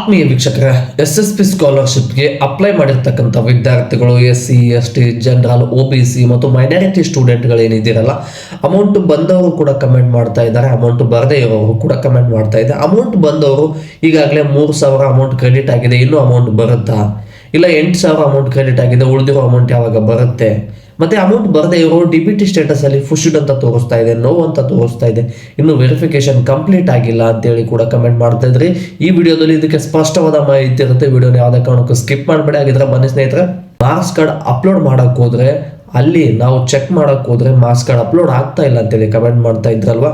ಆತ್ಮೀಯ ವೀಕ್ಷಕರ, SSP ಸ್ಕಾಲರ್ಶಿಪ್ಗೆ apply ಮಾಡಿರ್ತಕ್ಕಂಥ ವಿದ್ಯಾರ್ಥಿಗಳು SC ST ಜನರಲ್ OBC ಮತ್ತು ಮೈನಾರಿಟಿ ಸ್ಟೂಡೆಂಟ್ಗಳೇನಿದ್ದೀರಲ್ಲ, ಅಮೌಂಟ್ ಬಂದವರು ಕೂಡ ಕಮೆಂಟ್ ಮಾಡ್ತಾ ಇದ್ದಾರೆ, ಅಮೌಂಟ್ ಬರದೇ ಇರೋರು ಕೂಡ ಕಮೆಂಟ್ ಮಾಡ್ತಾ ಇದ್ದಾರೆ. ಅಮೌಂಟ್ ಬಂದವರು ಈಗಾಗಲೇ 3,000 ಅಮೌಂಟ್ ಕ್ರೆಡಿಟ್ ಆಗಿದೆ, ಇನ್ನೂ ಅಮೌಂಟ್ ಬರುತ್ತಾ, ಇಲ್ಲ 8,000 ಅಮೌಂಟ್ ಕ್ರೆಡಿಟ್ ಆಗಿದೆ, ಉಳಿದಿರೋ ಅಮೌಂಟ್ ಯಾವಾಗ ಬರುತ್ತೆ, ಮತ್ತೆ ಅಮೌಂಟ್ ಬರದೇ ಇರೋ DBT ಸ್ಟೇಟಸ್ ಅಲ್ಲಿ ಫುಶ್ಡ್ ಅಂತ ತೋರಿಸ್ತಾ ಇದೆ, ನೋ ಅಂತ ತೋರಿಸ್ತಾ ಇದೆ, ಇನ್ನು ವೆರಿಫಿಕೇಶನ್ ಕಂಪ್ಲೀಟ್ ಆಗಿಲ್ಲ ಅಂತೇಳಿ ಕೂಡ ಕಮೆಂಟ್ ಮಾಡ್ತಾ ಇದ್ರಿ. ಈ ವಿಡಿಯೋದಲ್ಲಿ ಇದಕ್ಕೆ ಸ್ಪಷ್ಟವಾದ ಮಾಹಿತಿ ಇರುತ್ತೆ. ವಿಡಿಯೋನ ಯಾವುದೇ ಕಾರಣಕ್ಕೂ ಸ್ಕಿಪ್ ಮಾಡಬೇಡಿ. ಆಗಿದ್ರೆ ಬನ್ನಿ ಸ್ನೇಹಿತರೆ, ಮಾರ್ಕ್ಸ್ ಕಾರ್ಡ್ ಅಪ್ಲೋಡ್ ಮಾಡಕ್ ಹೋದ್ರೆ ಅಲ್ಲಿ ನಾವು ಚೆಕ್ ಮಾಡಕ್ ಹೋದ್ರೆ ಮಾರ್ಕ್ಸ್ ಕಾರ್ಡ್ ಅಪ್ಲೋಡ್ ಆಗ್ತಾ ಇಲ್ಲ ಅಂತೇಳಿ ಕಮೆಂಟ್ ಮಾಡ್ತಾ ಇದ್ರಲ್ವಾ.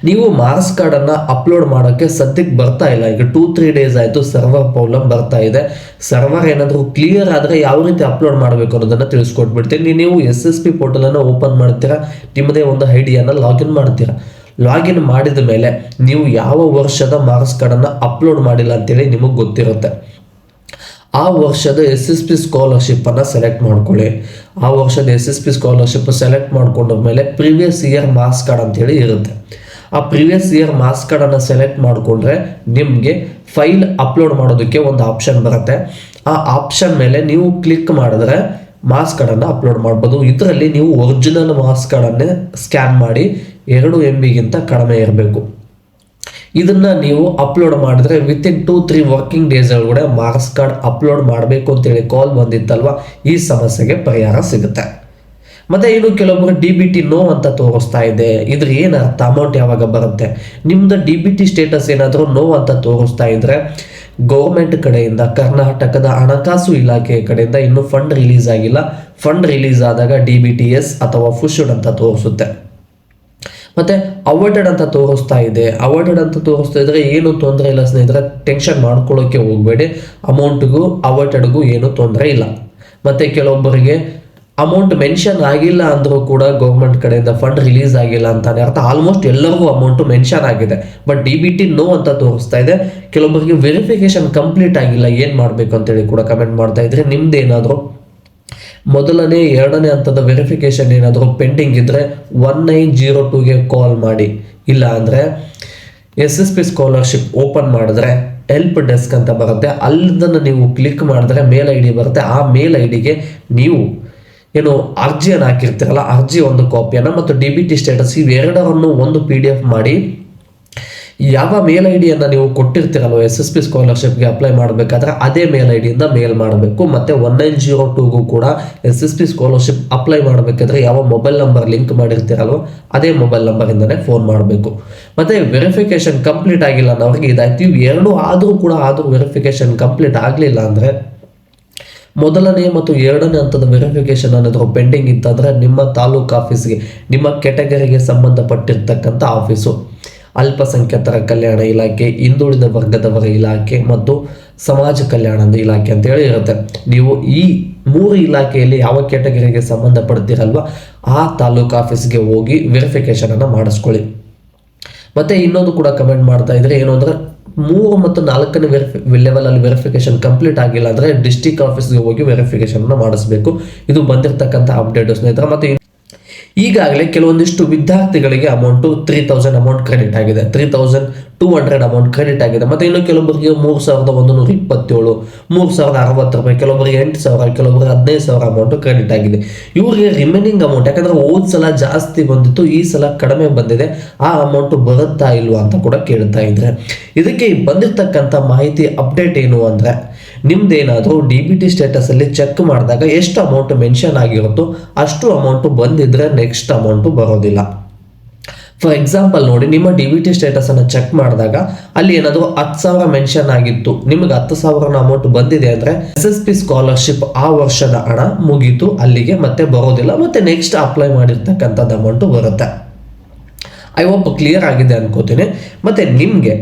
ನೀವು ಮಾರ್ಕ್ಸ್ ಕಾರ್ಡ್ ಅನ್ನ ಅಪ್ಲೋಡ್ ಮಾಡೋಕ್ಕೆ ಸದ್ಯಕ್ಕೆ ಬರ್ತಾ ಇಲ್ಲ. ಈಗ 2-3 ಡೇಸ್ ಆಯ್ತು, ಸರ್ವರ್ ಪ್ರಾಬ್ಲಮ್ ಬರ್ತಾ ಇದೆ. ಸರ್ವರ್ ಏನಾದರೂ ಕ್ಲಿಯರ್ ಆದ್ರೆ ಯಾವ ರೀತಿ ಅಪ್ಲೋಡ್ ಮಾಡಬೇಕು ಅನ್ನೋದನ್ನ ತಿಳಿಸ್ಕೊಟ್ಬಿಡ್ತೀನಿ. ನೀವು SSP ಪೋರ್ಟಲ್ ಅನ್ನ ಓಪನ್ ಮಾಡ್ತೀರಾ, ನಿಮ್ಮದೇ ಒಂದು ಐಡಿಯನ್ನ ಲಾಗಿನ್ ಮಾಡ್ತೀರಾ. ಲಾಗಿನ್ ಮಾಡಿದ ಮೇಲೆ ನೀವು ಯಾವ ವರ್ಷದ ಮಾರ್ಕ್ಸ್ ಕಾರ್ಡ್ ಅನ್ನ ಅಪ್ಲೋಡ್ ಮಾಡಿಲ್ಲ ಅಂತೇಳಿ ನಿಮಗೆ ಗೊತ್ತಿರುತ್ತೆ. ಆ ವರ್ಷದ SSP ಸ್ಕಾಲರ್ಶಿಪ್ ಅನ್ನ ಸೆಲೆಕ್ಟ್ ಮಾಡ್ಕೊಳ್ಳಿ. ಆ ವರ್ಷದ SSP ಸ್ಕಾಲರ್ಶಿಪ್ ಸೆಲೆಕ್ಟ್ ಮಾಡ್ಕೊಂಡ ಮೇಲೆ ಪ್ರೀವಿಯಸ್ ಇಯರ್ ಮಾರ್ಕ್ಸ್ ಕಾರ್ಡ್ ಅಂತೇಳಿ ಇರುತ್ತೆ. ಆ ಪ್ರೀವಿಯಸ್ ಇಯರ್ ಮಾರ್ಕ್ಸ್ ಕಾರ್ಡ್ ಅನ್ನ ಸೆಲೆಕ್ಟ್ ಮಾಡಿಕೊಂಡ್ರೆ ನಿಮಗೆ ಫೈಲ್ ಅಪ್ಲೋಡ್ ಮಾಡೋದಕ್ಕೆ ಒಂದು ಆಪ್ಷನ್ ಬರುತ್ತೆ. ಆ ಆಪ್ಷನ್ ಮೇಲೆ ನೀವು ಕ್ಲಿಕ್ ಮಾಡಿದ್ರೆ ಮಾರ್ಕ್ಸ್ ಕಾರ್ಡ್ ಅನ್ನ ಅಪ್ಲೋಡ್ ಮಾಡ್ಬೋದು. ಇದರಲ್ಲಿ ನೀವು ಒರಿಜಿನಲ್ ಮಾರ್ಕ್ಸ್ ಕಾರ್ಡ್ ಅನ್ನೇ ಸ್ಕ್ಯಾನ್ ಮಾಡಿ 2 MB ಗಿಂತ ಕಡಿಮೆ ಇರಬೇಕು. ಇದನ್ನ ನೀವು ಅಪ್ಲೋಡ್ ಮಾಡಿದ್ರೆ ವಿತಿನ್ 2-3 ವರ್ಕಿಂಗ್ ಡೇಸ್ ಒಳಗಡೆ ಮಾರ್ಕ್ಸ್ ಕಾರ್ಡ್ ಅಪ್ಲೋಡ್ ಮಾಡಬೇಕು ಅಂತೇಳಿ ಕಾಲ್ ಬಂದಿತ್ತಲ್ವಾ, ಈ ಸಮಸ್ಯೆಗೆ ಪರಿಹಾರ ಸಿಗುತ್ತೆ. ಮತ್ತೆ ಇನ್ನು ಕೆಲವೊಬ್ಬರು DBT ನೋ ಅಂತ ತೋರಿಸ್ತಾ ಇದೆ. ಇದ್ರ ಏನ್ ಅರ್ಥ, ಅಮೌಂಟ್ ಯಾವಾಗ ಬರುತ್ತೆ? ನಿಮ್ದು DBT ಸ್ಟೇಟಸ್ ಏನಾದರೂ ನೋ ಅಂತ ತೋರಿಸ್ತಾ ಇದ್ರೆ ಗೌರ್ಮೆಂಟ್ ಕಡೆಯಿಂದ, ಕರ್ನಾಟಕದ ಹಣಕಾಸು ಇಲಾಖೆ ಕಡೆಯಿಂದ ಇನ್ನೂ ಫಂಡ್ ರಿಲೀಸ್ ಆಗಿಲ್ಲ. ಫಂಡ್ ರಿಲೀಸ್ ಆದಾಗ DBTS ಅಥವಾ ಫುಶ್ಡ್ ಅಂತ ತೋರಿಸುತ್ತೆ. ಮತ್ತೆ ಅವಾರ್ಡೆಡ್ ಅಂತ ತೋರಿಸ್ತಾ ಇದೆ. ಅವಾರ್ಡೆಡ್ ಅಂತ ತೋರಿಸ್ತಾ ಇದ್ರೆ ಏನು ತೊಂದರೆ ಇಲ್ಲ ಸ್ನೇಹಿತರೆ, ಟೆನ್ಷನ್ ಮಾಡ್ಕೊಳ್ಳೋಕೆ ಹೋಗ್ಬೇಡಿ. ಅಮೌಂಟ್ಗೂ ಅವಾರ್ಡೆಡ್ಗೂ ಏನು ತೊಂದರೆ ಇಲ್ಲ. ಮತ್ತೆ ಕೆಲವೊಬ್ಬರಿಗೆ ಅಮೌಂಟ್ ಮೆನ್ಷನ್ ಆಗಿಲ್ಲ ಅಂದ್ರೂ ಕೂಡ ಗೌರ್ಮೆಂಟ್ ಕಡೆಯಿಂದ ಫಂಡ್ ರಿಲೀಸ್ ಆಗಿಲ್ಲ ಅಂತಾನೆ ಅರ್ಥ. ಆಲ್ಮೋಸ್ಟ್ ಎಲ್ಲರಿಗೂ ಅಮೌಂಟ್ ಮೆನ್ಷನ್ ಆಗಿದೆ, ಬಟ್ DBT ನೋ ಅಂತ ತೋರಿಸ್ತಾ ಇದೆ. ಕೆಲವೊಬ್ಬರಿಗೆ ವೆರಿಫಿಕೇಶನ್ ಕಂಪ್ಲೀಟ್ ಆಗಿಲ್ಲ, ಏನ್ ಮಾಡ್ಬೇಕು ಅಂತೇಳಿ ಕೂಡ ಕಮೆಂಟ್ ಮಾಡ್ತಾ ಇದ್ರೆ. ನಿಮ್ದೇನಾದ್ರು ಮೊದಲನೇ 2ನೇ ಹಂತದ ವೆರಿಫಿಕೇಶನ್ ಏನಾದರೂ ಪೆಂಡಿಂಗ್ ಇದ್ರೆ 1902ಗೆ ಕಾಲ್ ಮಾಡಿ. ಇಲ್ಲ ಅಂದ್ರೆ SSP ಸ್ಕಾಲರ್ಶಿಪ್ ಓಪನ್ ಮಾಡಿದ್ರೆ ಹೆಲ್ಪ್ ಡೆಸ್ಕ್ ಅಂತ ಬರುತ್ತೆ, ಅಲ್ಲಿಂದ ನೀವು ಕ್ಲಿಕ್ ಮಾಡಿದ್ರೆ ಮೇಲ್ ID ಬರುತ್ತೆ. ಆ ಮೇಲ್ IDಗೆ ನೀವು ಏನು ಅರ್ಜಿಯನ್ನು ಹಾಕಿರ್ತೀರಲ್ಲ, ಅರ್ಜಿ ಒಂದು ಕಾಪಿಯನ್ನು ಮತ್ತು DBT ಸ್ಟೇಟಸ್ ಇವೆರಡರನ್ನು ಒಂದು PDF ಮಾಡಿ ಯಾವ ಮೇಲ್ ಐಡಿಯನ್ನು ನೀವು ಕೊಟ್ಟಿರ್ತೀರಲ್ವ SSP ಸ್ಕಾಲರ್ಶಿಪ್ಗೆ ಅಪ್ಲೈ ಮಾಡಬೇಕಾದ್ರೆ ಅದೇ ಮೇಲ್ ಐಡಿಯಿಂದ ಮೇಲ್ ಮಾಡಬೇಕು. ಮತ್ತೆ 1902ಗೂ ಕೂಡ SSP ಸ್ಕಾಲರ್ಶಿಪ್ ಅಪ್ಲೈ ಮಾಡಬೇಕಾದ್ರೆ ಯಾವ ಮೊಬೈಲ್ ನಂಬರ್ ಲಿಂಕ್ ಮಾಡಿರ್ತೀರಲ್ವ ಅದೇ ಮೊಬೈಲ್ ನಂಬರಿಂದನೇ ಫೋನ್ ಮಾಡಬೇಕು. ಮತ್ತೆ ವೆರಿಫಿಕೇಶನ್ ಕಂಪ್ಲೀಟ್ ಆಗಿಲ್ಲ ಅನ್ನೋರಿಗೆ ಇದಾಯ್ತು. ಇವು ಎರಡು ಆದರೂ ವೆರಿಫಿಕೇಶನ್ ಕಂಪ್ಲೀಟ್ ಆಗಲಿಲ್ಲ ಅಂದರೆ ಮೊದಲನೇ ಮತ್ತು 2ನೇ ಹಂತದ ವೆರಿಫಿಕೇಶನ್ ಅನ್ನೋದು ಪೆಂಡಿಂಗ್ ಇತ್ತಂದ್ರೆ ನಿಮ್ಮ ತಾಲೂಕು ಆಫೀಸ್ಗೆ, ನಿಮ್ಮ ಕೆಟಗರಿಗೆ ಸಂಬಂಧಪಟ್ಟಿರ್ತಕ್ಕಂಥ ಆಫೀಸು, ಅಲ್ಪಸಂಖ್ಯಾತರ ಕಲ್ಯಾಣ ಇಲಾಖೆ, ಹಿಂದುಳಿದ ವರ್ಗದವರ ಇಲಾಖೆ ಮತ್ತು ಸಮಾಜ ಕಲ್ಯಾಣದ ಇಲಾಖೆ ಅಂತೇಳಿ ಇರುತ್ತೆ. ನೀವು ಈ 3 ಇಲಾಖೆಯಲ್ಲಿ ಯಾವ ಕೆಟಗರಿಗೆ ಸಂಬಂಧಪಡ್ತೀರಲ್ವ ಆ ತಾಲೂಕು ಆಫೀಸ್ಗೆ ಹೋಗಿ ವೆರಿಫಿಕೇಶನ್ ಅನ್ನು ಮಾಡಿಸ್ಕೊಳ್ಳಿ. ಮತ್ತೆ ಇನ್ನೊಂದು ಕೂಡ ಕಮೆಂಟ್ ಮಾಡ್ತಾ ಇದ್ರೆ ಏನು ಅಂದ್ರೆ 3 ಮತ್ತು 4ನೇ ಲೆವೆಲ್ ಅಲ್ಲಿ ವೆರಿಫಿಕೇಶನ್ ಕಂಪ್ಲೀಟ್ ಆಗಿಲ್ಲ ಅಂದ್ರೆ ಡಿಸ್ಟ್ರಿಕ್ಟ್ ಆಫೀಸ್ಗೆ ಹೋಗಿ ವೆರಿಫಿಕೇಶನ್ ಅನ್ನು ಮಾಡಿಸ್ಬೇಕು. ಇದು ಬಂದಿರತಕ್ಕಂಥ ಅಪ್ಡೇಟ್ ಸ್ನೇಹಿತರೆ. ಮತ್ತೆ ಈಗಾಗಲೇ ಕೆಲವೊಂದಿಷ್ಟು ವಿದ್ಯಾರ್ಥಿಗಳಿಗೆ ಅಮೌಂಟ್ 3,000 ಅಮೌಂಟ್ ಕ್ರೆಡಿಟ್ ಆಗಿದೆ, 3,200 ಅಮೌಂಟ್ ಕ್ರೆಡಿಟ್ ಆಗಿದೆ. ಮತ್ತೆ ಇನ್ನು ಕೆಲವೊಬ್ಬರಿಗೆ 3,127, 3,060 ರೂಪಾಯಿ, ಕೆಲವೊಬ್ಬರಿಗೆ 8,000, ಕೆಲವೊಬ್ಬರಿಗೆ 15,000 ಅಮೌಂಟ್ ಕ್ರೆಡಿಟ್ ಆಗಿದೆ. ಇವರಿಗೆ ರಿಮೈನಿಂಗ್ ಅಮೌಂಟ್, ಯಾಕಂದ್ರೆ ಹೋದ್ ಸಲ ಜಾಸ್ತಿ ಬಂದಿತ್ತು, ಈ ಸಲ ಕಡಿಮೆ ಬಂದಿದೆ, ಆ ಅಮೌಂಟ್ ಬರುತ್ತಾ ಇಲ್ವಾ ಅಂತ ಕೂಡ ಕೇಳ್ತಾ ಇದ್ರೆ, ಇದಕ್ಕೆ ಬಂದಿರತಕ್ಕಂಥ ಮಾಹಿತಿ ಅಪ್ಡೇಟ್ ಏನು ಅಂದ್ರೆ ನಿಮ್ದೇನಾದರೂ DBT ಸ್ಟೇಟಸ್ ಅಲ್ಲಿ ಚೆಕ್ ಮಾಡಿದಾಗ ಎಷ್ಟು ಅಮೌಂಟ್ ಮೆನ್ಷನ್ ಆಗಿರುತ್ತೋ ಅಷ್ಟು ಅಮೌಂಟ್ ಬಂದಿದ್ರೆ ನೆಕ್ಸ್ಟ್ ಅಮೌಂಟ್ ಬರೋದಿಲ್ಲ. ಫಾರ್ ಎಕ್ಸಾಂಪಲ್ ನೋಡಿ, ನಿಮ್ಮ DBT ಸ್ಟೇಟಸ್ ಅನ್ನು ಚೆಕ್ ಮಾಡಿದಾಗ ಅಲ್ಲಿ ಏನಾದರೂ 10,000 ಮೆನ್ಷನ್ ಆಗಿತ್ತು, ನಿಮಗೆ 10,000 ಅಮೌಂಟ್ ಬಂದಿದೆ ಅಂದ್ರೆ SSP ಸ್ಕಾಲರ್ಶಿಪ್ ಆ ವರ್ಷದ ಹಣ ಮುಗೀತು, ಅಲ್ಲಿಗೆ ಮತ್ತೆ ಬರೋದಿಲ್ಲ. ಮತ್ತೆ ನೆಕ್ಸ್ಟ್ ಅಪ್ಲೈ ಮಾಡಿರ್ತಕ್ಕಂಥದ್ದು ಅಮೌಂಟ್ ಬರುತ್ತೆ. ಐ ಹೋಪ್ ಕ್ಲಿಯರ್ ಆಗಿದೆ ಅನ್ಕೋತೀನಿ. ಮತ್ತೆ ನಿಮಗೆ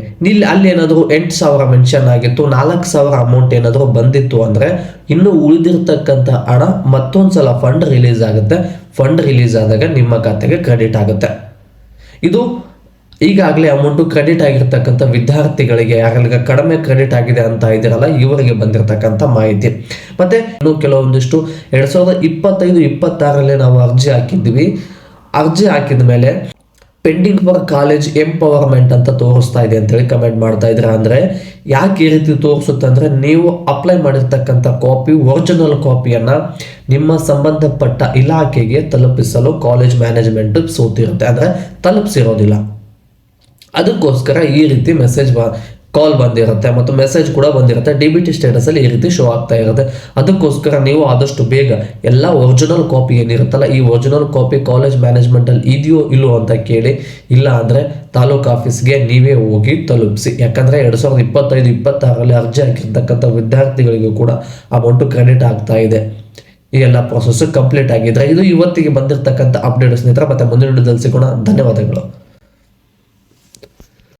ಅಲ್ಲಿ ಏನಾದರೂ 8,000 ಮೆನ್ಷನ್ ಆಗಿತ್ತು, 4,000 ಅಮೌಂಟ್ ಏನಾದರೂ ಬಂದಿತ್ತು ಅಂದ್ರೆ ಇನ್ನು ಉಳಿದಿರ್ತಕ್ಕಂಥ ಹಣ ಮತ್ತೊಂದ್ಸಲ ಫಂಡ್ ರಿಲೀಸ್ ಆಗುತ್ತೆ. ಫಂಡ್ ರಿಲೀಸ್ ಆದಾಗ ನಿಮ್ಮ ಖಾತೆಗೆ ಕ್ರೆಡಿಟ್ ಆಗುತ್ತೆ. ಇದು ಈಗಾಗಲೇ ಅಮೌಂಟ್ ಕ್ರೆಡಿಟ್ ಆಗಿರ್ತಕ್ಕಂಥ ವಿದ್ಯಾರ್ಥಿಗಳಿಗೆ, ಯಾರಿಗೆ ಕಡಿಮೆ ಕ್ರೆಡಿಟ್ ಆಗಿದೆ ಅಂತ ಇದ್ದೀರಲ್ಲ ಇವರಿಗೆ ಬಂದಿರತಕ್ಕಂಥ ಮಾಹಿತಿ. ಮತ್ತೆ ಇನ್ನು ಕೆಲವೊಂದಿಷ್ಟು 2025-26ರಲ್ಲಿ ನಾವು ಅರ್ಜಿ ಹಾಕಿದ್ವಿ. ಅರ್ಜಿ ಹಾಕಿದ ಮೇಲೆ ಪೆಂಡಿಂಗ್ ಫಾರ್ ಕಾಲೇಜ್ ಎಂಪವರ್ಮೆಂಟ್ ಅಂತ ತೋರಿಸ್ತಾ ಇದೆ ಅಂತೇಳಿ ಕಮೆಂಟ್ ಮಾಡ್ತಾ ಇದ್ರೆ, ಅಂದ್ರೆ ಯಾಕೆ ಈ ರೀತಿ ತೋರಿಸುತ್ತೆ ಅಂದ್ರೆ ನೀವು ಅಪ್ಲೈ ಮಾಡಿರ್ತಕ್ಕಂಥ ಕಾಪಿ ಒರಿಜಿನಲ್ ಕಾಪಿಯನ್ನ ನಿಮ್ಮ ಸಂಬಂಧಪಟ್ಟ ಇಲಾಖೆಗೆ ತಲುಪಿಸಲು ಕಾಲೇಜ್ ಮ್ಯಾನೇಜ್ಮೆಂಟ್ ಸೋತಿರುತ್ತೆ, ಅಂದ್ರೆ ತಲುಪಿಸಿರೋದಿಲ್ಲ. ಅದಕ್ಕೋಸ್ಕರ ಈ ರೀತಿ ಕಾಲ್ ಬಂದಿರುತ್ತೆ ಮತ್ತು ಮೆಸೇಜ್ ಕೂಡ ಬಂದಿರುತ್ತೆ. DBT ಸ್ಟೇಟಸ್ ಅಲ್ಲಿ ಈ ರೀತಿ ಶೋ ಆಗ್ತಾ ಇರುತ್ತೆ. ಅದಕ್ಕೋಸ್ಕರ ನೀವು ಆದಷ್ಟು ಬೇಗ ಎಲ್ಲ ಒರಿಜಿನಲ್ ಕಾಪಿ ಏನಿರುತ್ತಲ್ಲ, ಈ ಒರಿಜಿನಲ್ ಕಾಪಿ ಕಾಲೇಜ್ ಮ್ಯಾನೇಜ್ಮೆಂಟ್ ಅಲ್ಲಿ ಇದೆಯೋ ಇಲ್ಲೋ ಅಂತ ಕೇಳಿ, ಇಲ್ಲ ಅಂದ್ರೆ ತಾಲೂಕು ಆಫೀಸ್ಗೆ ನೀವೇ ಹೋಗಿ ತಲುಪಿಸಿ. ಯಾಕಂದ್ರೆ 2025-26ರಲ್ಲಿ ಅರ್ಜಿ ಹಾಕಿರ್ತಕ್ಕಂಥ ವಿದ್ಯಾರ್ಥಿಗಳಿಗೂ ಕೂಡ ಅಮೌಂಟ್ ಕ್ರೆಡಿಟ್ ಆಗ್ತಾ ಇದೆ. ಈ ಎಲ್ಲ ಪ್ರೊಸೆಸ್ ಕಂಪ್ಲೀಟ್ ಆಗಿದ್ರೆ ಇದು ಇವತ್ತಿಗೆ ಬಂದಿರತಕ್ಕಂಥ ಅಪ್ಡೇಟ್ ಸ್ನೇಹಿತರೆ. ಮತ್ತೆ ಮುಂದಿನ ವಿಡಿಯೋದಲ್ಲಿ ಸಿಗೋಣ. ಧನ್ಯವಾದಗಳು.